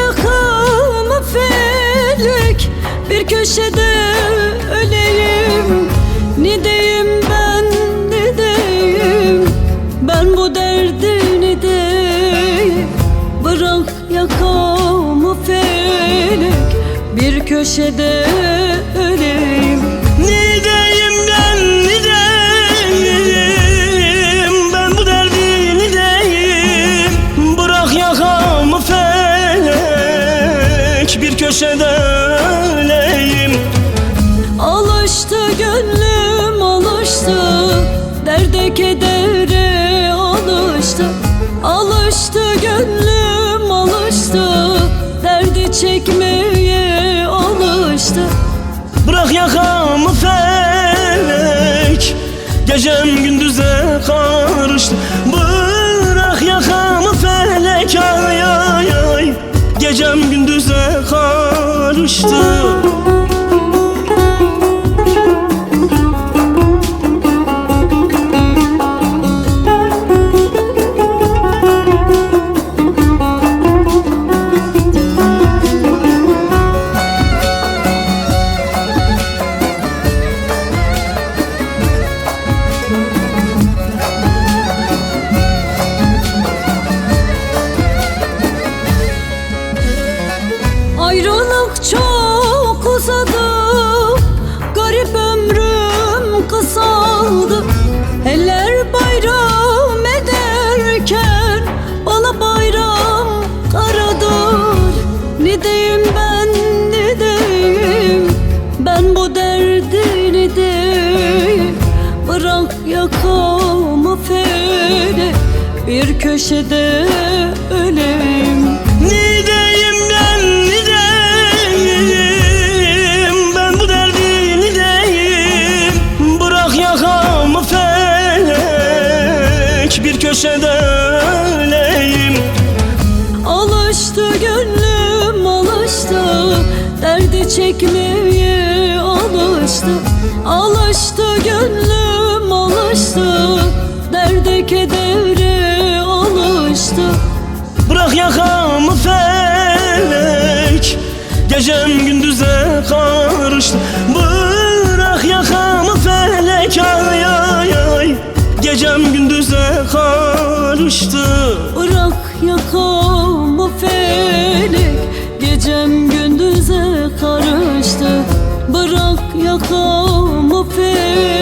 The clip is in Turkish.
yakamı felek, bir köşede öleyim. Ne diyeyim ben, ne diyeyim, ben bu derdi ne diyeyim. Bırak yakamı felek, bir köşede öleyim. Ne diyeyim ben, ne diyeyim, ben bu derdi ne diyeyim. Bırak yakamı felek, bir köşede öleyim. Alıştı gönlüm alıştı, derde kedere alıştı. Alıştı gönlüm alıştı, derdi çekmeye alıştı. Bırak yakamı felek, gecem gündüze karıştı. Bırak yakamı felek, ay ay ay, gecem gündüze karıştı. Ayrılık çok uzadı, garip ömrüm kısaldı. Eller bayram ederken bana bayram karadır. Ne diyeyim ben, ne diyeyim, ben bu derdi ne diyeyim. Bırak yakamı felek, bir köşede öleyim. Ne diyeyim ben, ne diyeyim, ben bu derdi ne diyeyim. Bırak yakamı felek, bir köşede öleyim. Alıştı gönlüm alıştı, derdi çekmeye alıştı. Alıştı gönlüm alıştı, derde kedere alıştı. Bırak yakamı felek, gecem gündüze karıştı. Bırak yakamı felek, ay ay ay, gecem gündüze karıştı. Bırak yakamı felek, gecem gündüze karıştı. Bırak yakamı felek.